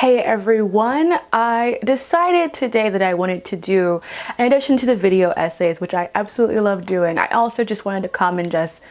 Hey everyone, I decided today that I wanted to do, in addition to the video essays, which I absolutely love doing, I also just wanted to come and just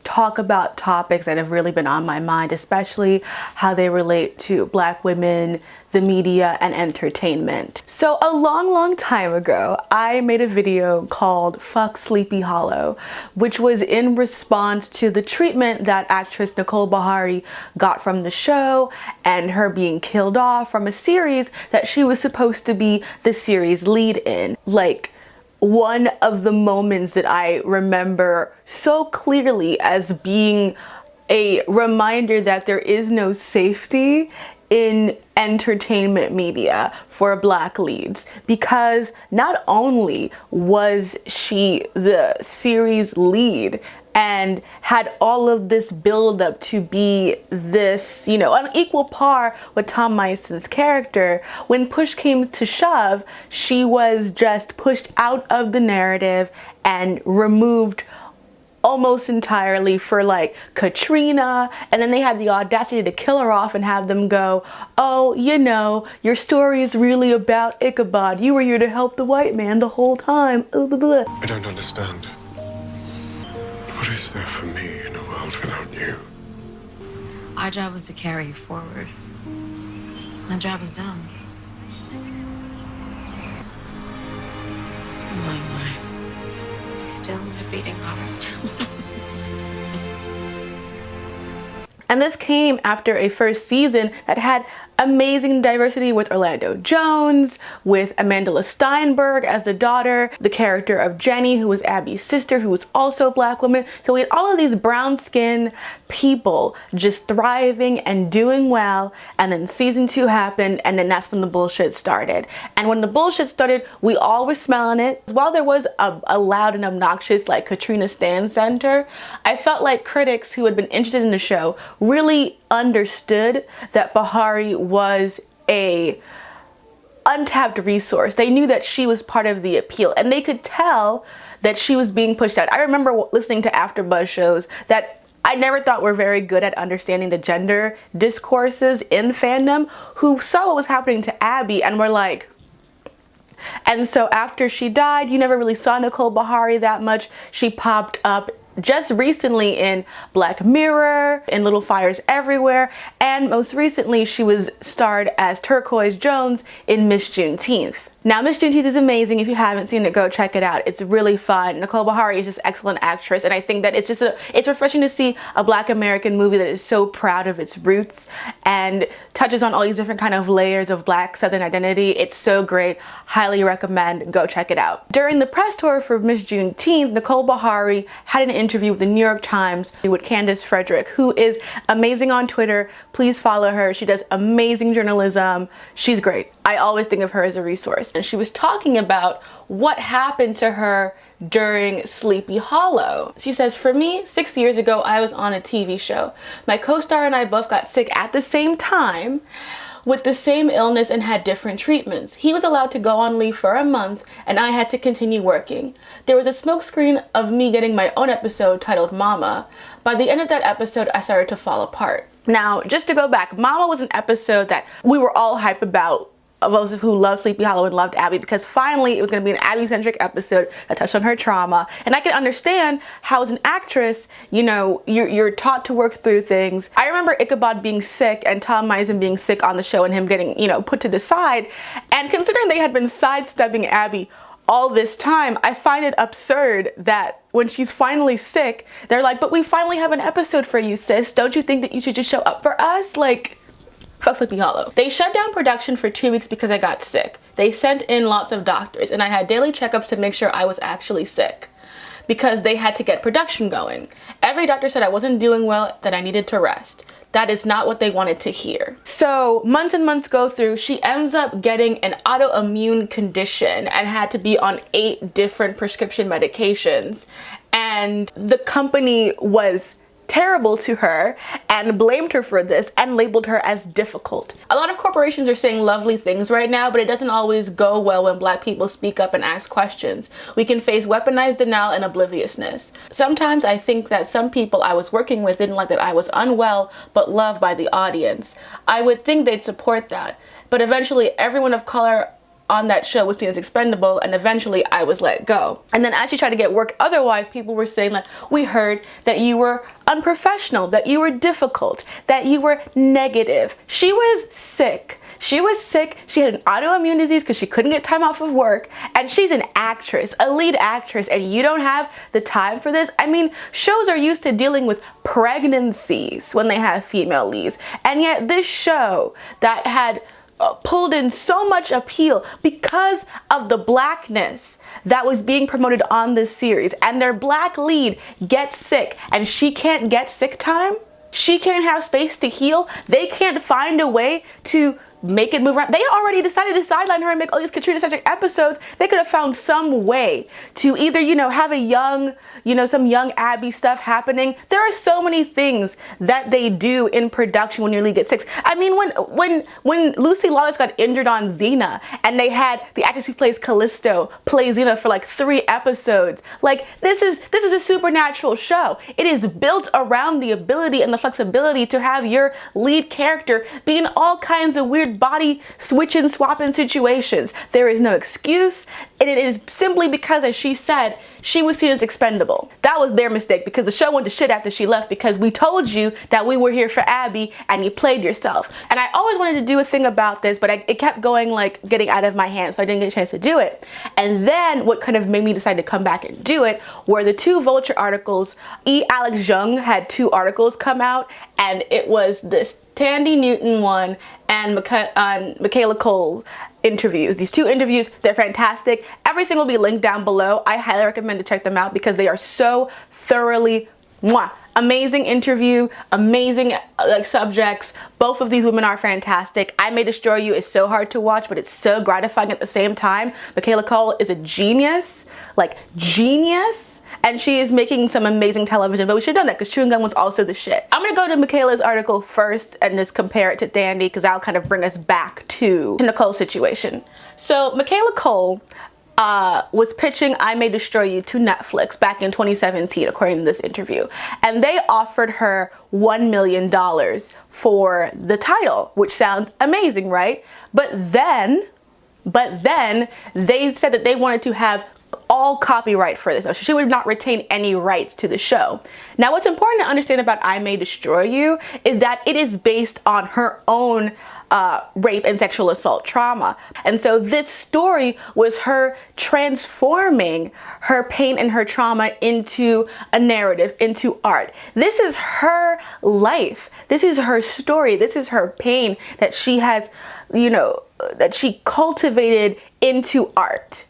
talk about topics that have really been on my mind, especially how they relate to Black women, the media, and entertainment. So a long time ago, I made a video called Fuck Sleepy Hollow, which was in response to the treatment that actress Nicole Beharie got from the show and her being killed off from a series that she was supposed to be the series lead in. Like, one of the moments that I remember so clearly as being a reminder that there is no safety in entertainment media for Black leads, because not only was she the series lead and had all of this build up to be this, on equal par with Tom Mison's character, when push came to shove, she was just pushed out of the narrative and removed almost entirely for like Katrina, and then they had the audacity to kill her off and have them go, oh, your story is really about Ichabod. You were here to help the white man the whole time. I don't understand. What is there for me in a world without you? Our job was to carry you forward. The job is done. My. Still my beating heart. And this came after a first season that had amazing diversity with Orlando Jones, with Amanda Steinberg as the daughter, the character of Jenny, who was Abby's sister, who was also a Black woman. So we had all of these brown-skinned people just thriving and doing well, and then season 2 happened, and then that's when the bullshit started. And when the bullshit started, we all were smelling it. While there was a loud and obnoxious like Katrina Stan Center, I felt like critics who had been interested in the show really understood that Beharie was a untapped resource. They knew that she was part of the appeal, and they could tell that she was being pushed out. I remember listening to AfterBuzz shows that I never thought were very good at understanding the gender discourses in fandom, who saw what was happening to Abby and were like, and so after she died, you never really saw Nicole Beharie that much. She popped up just recently in Black Mirror, in Little Fires Everywhere, and most recently she was starred as Turquoise Jones in Miss Juneteenth. Now, Miss Juneteenth is amazing. If you haven't seen it, go check it out. It's really fun. Nicole Beharie is just an excellent actress, and I think that it's refreshing to see a Black American movie that is so proud of its roots and touches on all these different kind of layers of Black Southern identity. It's so great. Highly recommend. Go check it out. During the press tour for Miss Juneteenth, Nicole Beharie had an interview with the New York Times with Candace Frederick, who is amazing on Twitter. Please follow her. She does amazing journalism. She's great. I always think of her as a resource. And she was talking about what happened to her during Sleepy Hollow. She says, for me, 6 years ago, I was on a TV show. My co-star and I both got sick at the same time with the same illness and had different treatments. He was allowed to go on leave for a month and I had to continue working. There was a smokescreen of me getting my own episode titled Mama. By the end of that episode, I started to fall apart. Now, just to go back, Mama was an episode that we were all hyped about, of those who loved Sleepy Hollow and loved Abby, because finally it was going to be an Abby-centric episode that touched on her trauma. And I can understand how, as an actress, you're taught to work through things. I remember Ichabod being sick and Tom Mison being sick on the show and him getting, put to the side. And considering they had been sidestepping Abby all this time, I find it absurd that when she's finally sick, they're like, but we finally have an episode for you, sis. Don't you think that you should just show up for us? Like, fuck Sleepy Hollow. They shut down production for 2 weeks because I got sick. They sent in lots of doctors and I had daily checkups to make sure I was actually sick because they had to get production going. Every doctor said I wasn't doing well, that I needed to rest. That is not what they wanted to hear. So months and months go through. She ends up getting an autoimmune condition and had to be on 8 different prescription medications. And the company was terrible to her and blamed her for this and labeled her as difficult. A lot of corporations are saying lovely things right now, but it doesn't always go well when Black people speak up and ask questions. We can face weaponized denial and obliviousness. Sometimes I think that some people I was working with didn't like that I was unwell but loved by the audience. I would think they'd support that, but eventually everyone of color on that show was seen as expendable, and eventually I was let go. And then as she tried to get work otherwise, people were saying that we heard that you were unprofessional, that you were difficult, that you were negative. She was sick. She was sick. She had an autoimmune disease because she couldn't get time off of work. And she's an actress, a lead actress, and you don't have the time for this? I mean, shows are used to dealing with pregnancies when they have female leads. And yet this show that had pulled in so much appeal because of the Blackness that was being promoted on this series, and their Black lead gets sick and she can't get sick time, she can't have space to heal, they can't find a way to make it move around. They already decided to sideline her and make all these Katrina-centric episodes. They could have found some way to either, have a young, some young Abby stuff happening. There are so many things that they do in production when your lead gets sick. I mean, when Lucy Lawless got injured on Xena, and they had the actress who plays Callisto play Xena for like 3 episodes. Like, this is a supernatural show. It is built around the ability and the flexibility to have your lead character be in all kinds of weird body switching, swapping situations. There is no excuse, and it is simply because, as she said, she was seen as expendable. That was their mistake, because the show went to shit after she left because we told you that we were here for Abby and you played yourself. And I always wanted to do a thing about this, but it kept going, like, getting out of my hands, so I didn't get a chance to do it. And then what kind of made me decide to come back and do it were the 2 Vulture articles. Alex Jung had 2 articles come out, and it was this Thandie Newton one and Michaela Cole interviews. These 2 interviews, they're fantastic. Everything will be linked down below. I highly recommend to check them out because they are so thoroughly amazing interview, amazing subjects. Both of these women are fantastic. I May Destroy You is so hard to watch, but it's so gratifying at the same time. Michaela Cole is a genius, genius. And she is making some amazing television, but we should have done that because Chewing Gum was also the shit. I'm gonna go to Michaela's article first and just compare it to Thandie, because that'll kind of bring us back to Nicole's situation. So Michaela Cole was pitching I May Destroy You to Netflix back in 2017, according to this interview. And they offered her $1 million for the title, which sounds amazing, right? But then they said that they wanted to have all copyright for this. So she would not retain any rights to the show. Now, what's important to understand about I May Destroy You is that it is based on her own rape and sexual assault trauma. And so this story was her transforming her pain and her trauma into a narrative, into art. This is her life. This is her story. This is her pain that she has, that she cultivated into art.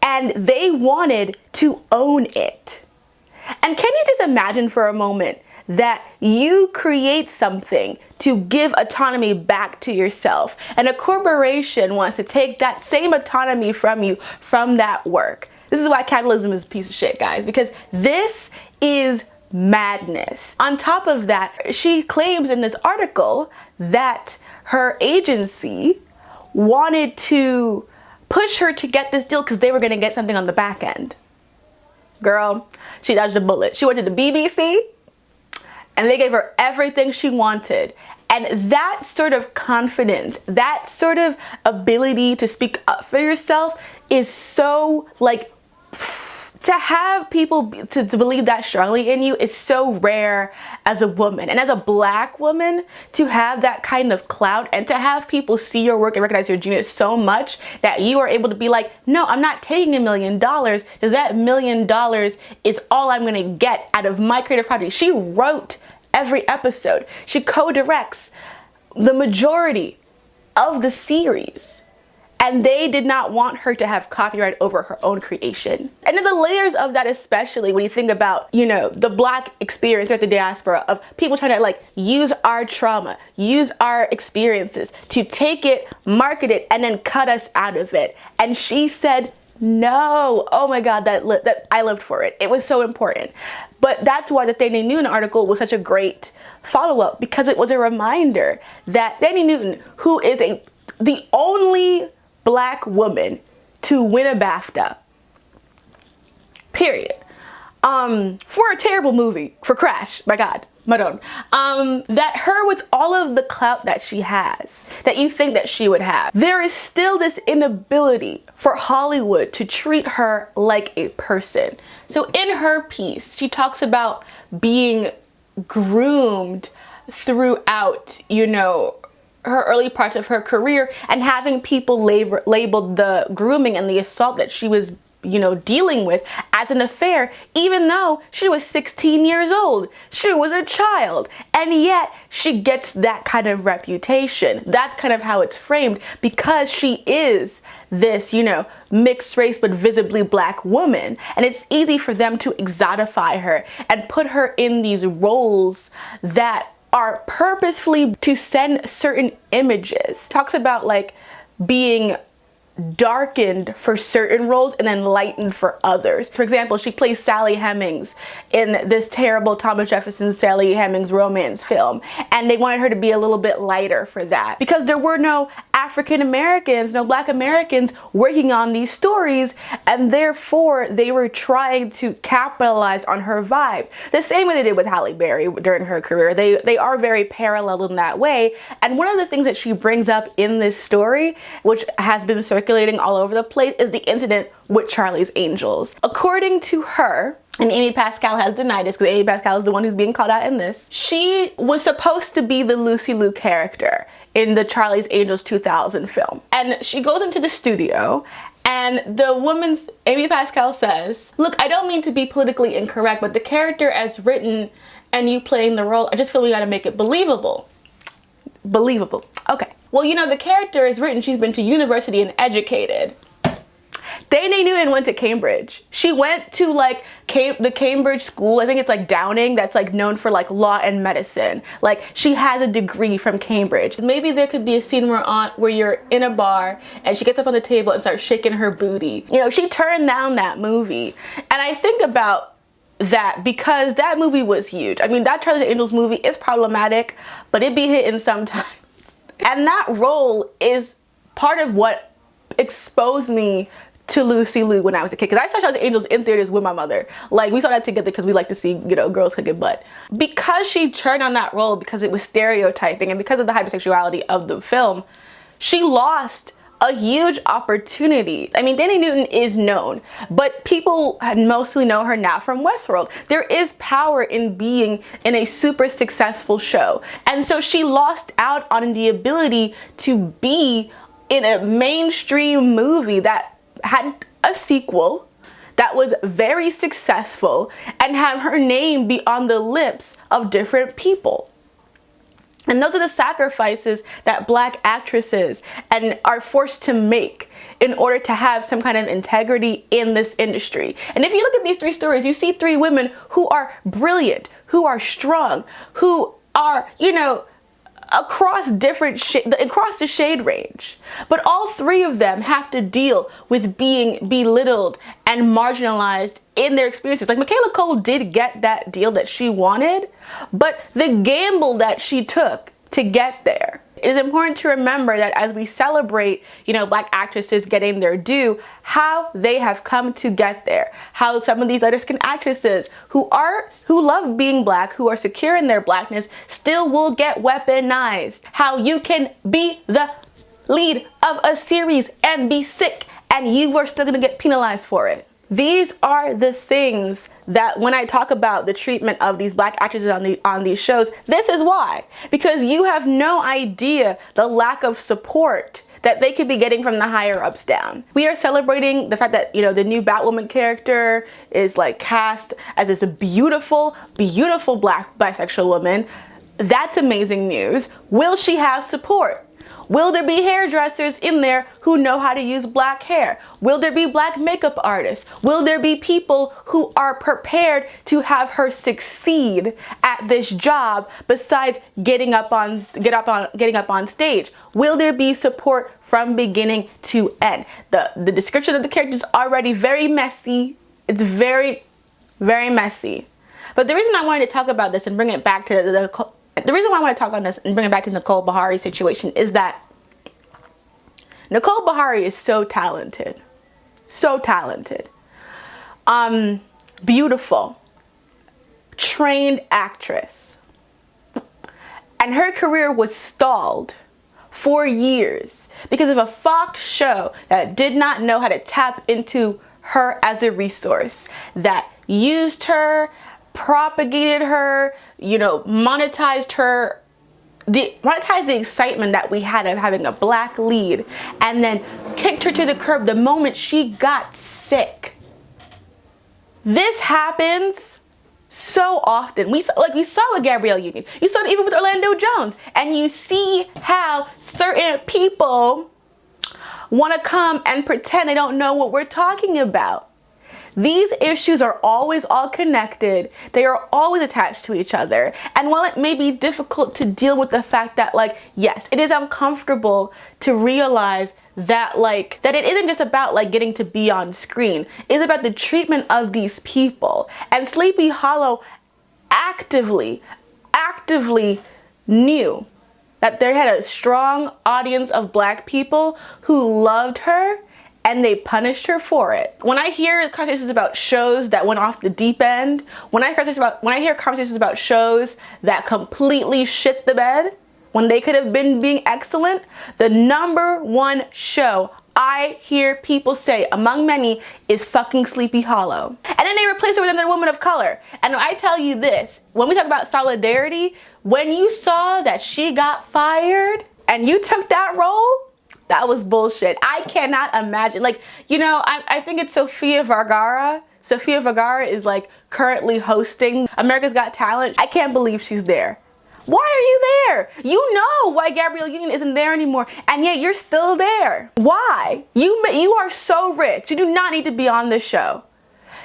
And they wanted to own it. And can you just imagine for a moment that you create something to give autonomy back to yourself, and a corporation wants to take that same autonomy from you from that work? This is why capitalism is a piece of shit, guys, because this is madness. On top of that, she claims in this article that her agency wanted to push her to get this deal because they were going to get something on the back end. Girl, she dodged a bullet. She went to the BBC and they gave her everything she wanted. And that sort of confidence, that sort of ability to speak up for yourself is so, to have people to believe that strongly in you is so rare as a woman. And as a Black woman, to have that kind of clout and to have people see your work and recognize your genius so much that you are able to be like, no, I'm not taking $1 million, because that $1 million is all I'm gonna get out of my creative project. She wrote every episode. She co-directs the majority of the series. And they did not want her to have copyright over her own creation. And then the layers of that, especially when you think about, the Black experience or the diaspora of people trying to use our trauma, use our experiences to take it, market it, and then cut us out of it. And she said, No. Oh my God, that I lived for it. It was so important. But that's why the Thandie Newton article was such a great follow-up, because it was a reminder that Thandie Newton, who is the only black woman to win a BAFTA, period, for a terrible movie, for Crash, my God, Madonna, that her, with all of the clout that she has, that you think that she would have, there is still this inability for Hollywood to treat her like a person. So in her piece, she talks about being groomed throughout, you know, her early parts of her career, and having people labeled the grooming and the assault that she was, you know, dealing with as an affair, even though she was 16 years old. She was a child, and yet she gets that kind of reputation. That's kind of how it's framed, because she is this, you know, mixed race but visibly black woman, and it's easy for them to exotify her and put her in these roles that are purposefully to send certain images. Talks about like being darkened for certain roles and then lightened for others. For example, she plays Sally Hemings in this terrible Thomas Jefferson Sally Hemings romance film, and they wanted her to be a little bit lighter for that, because there were no African Americans, no black Americans working on these stories, and therefore they were trying to capitalize on her vibe. The same way they did with Halle Berry during her career. They are very parallel in that way. And one of the things that she brings up in this story, which has been circulating all over the place, is the incident with Charlie's Angels. According to her, and Amy Pascal has denied this, because Amy Pascal is the one who's being called out in this, she was supposed to be the Lucy Liu character in the Charlie's Angels 2000 film. And she goes into the studio, and the woman's, Amy Pascal, says, "Look, I don't mean to be politically incorrect, but the character as written and you playing the role, I just feel we gotta make it believable." Believable. Okay. Well, you know, the character is written, she's been to university and educated. Thandie Newton went to Cambridge. She went to like the Cambridge school. I think it's like Downing, that's like known for like law and medicine. Like, she has a degree from Cambridge. Maybe there could be a scene where you're in a bar and she gets up on the table and starts shaking her booty. You know, she turned down that movie. And I think about that because that movie was huge. I mean, that Charlie's Angels movie is problematic, but it be hitting sometimes. And that role is part of what exposed me to Lucy Liu when I was a kid, because I saw Charlie's Angels in theaters with my mother. Like, we saw that together because we like to see, you know, girls kicking butt. Because she turned on that role, because it was stereotyping, and because of the hypersexuality of the film, she lost a huge opportunity. I mean, Thandie Newton is known, but people mostly know her now from Westworld. There is power in being in a super successful show. And so she lost out on the ability to be in a mainstream movie that had a sequel that was very successful and have her name be on the lips of different people. And those are the sacrifices that black actresses are forced to make in order to have some kind of integrity in this industry. And if you look at these three stories, you see three women who are brilliant, who are strong, who are, you know, across the shade range. But all three of them have to deal with being belittled and marginalized in their experiences. Like, Michaela Cole did get that deal that she wanted, but the gamble that she took to get there. It is important to remember that as we celebrate, you know, black actresses getting their due, how they have come to get there. How some of these light-skinned actresses who love being black, who are secure in their blackness, still will get weaponized. How you can be the lead of a series and be sick and you are still gonna get penalized for it. These are the things that when I talk about the treatment of these black actresses on these shows, this is why. Because you have no idea the lack of support that they could be getting from the higher ups down. We are celebrating the fact that, you know, the new Batwoman character is like cast as this beautiful, beautiful black bisexual woman. That's amazing news. Will she have support? Will there be hairdressers in there who know how to use black hair? Will there be black makeup artists? Will there be people who are prepared to have her succeed at this job besides getting up on stage? Will there be support from beginning to end? The description of the character is already very messy. It's very, very messy. But the reason I wanted to talk about this and bring it back to the reason why I want to talk on this and bring it back to Nicole Beharie's situation is that Nicole Beharie is so talented. So talented. Beautiful. Trained actress. And her career was stalled for years because of a Fox show that did not know how to tap into her as a resource, that used her, propagated her, monetized the excitement that we had of having a black lead, and then kicked her to the curb the moment she got sick. This happens so often. We saw with Gabrielle Union. You saw it even with Orlando Jones. And you see how certain people want to come and pretend they don't know what we're talking about. These issues are always all connected. They are always attached to each other. And while it may be difficult to deal with the fact that, yes, it is uncomfortable to realize that, that it isn't just about, getting to be on screen. It's about the treatment of these people. And Sleepy Hollow actively knew that they had a strong audience of black people who loved her, and they punished her for it. When I hear conversations about shows that went off the deep end, when I hear conversations about shows that completely shit the bed when they could have been being excellent, the number one show I hear people say, among many, is fucking Sleepy Hollow. And then they replace it with another woman of color. And I tell you this, when we talk about solidarity, when you saw that she got fired and you took that role, that was bullshit. I cannot imagine. I think it's Sofia Vergara. Sofia Vergara is currently hosting America's Got Talent. I can't believe she's there. Why are you there? You know why Gabrielle Union isn't there anymore, and yet you're still there. Why? You are so rich. You do not need to be on this show.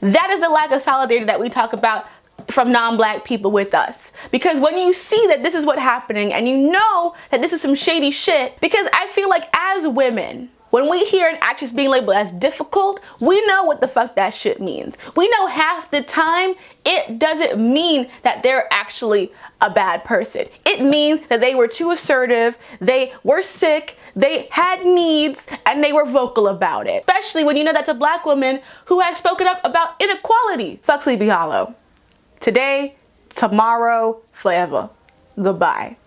That is the lack of solidarity that we talk about from non-black people with us. Because when you see that this is what's happening and you know that this is some shady shit, because I feel like as women, when we hear an actress being labeled as difficult, we know what the fuck that shit means. We know half the time it doesn't mean that they're actually a bad person. It means that they were too assertive, they were sick, they had needs, and they were vocal about it. Especially when you know that's a black woman who has spoken up about inequality. Fuck Sleepy Hollow. Today, tomorrow, forever. Goodbye.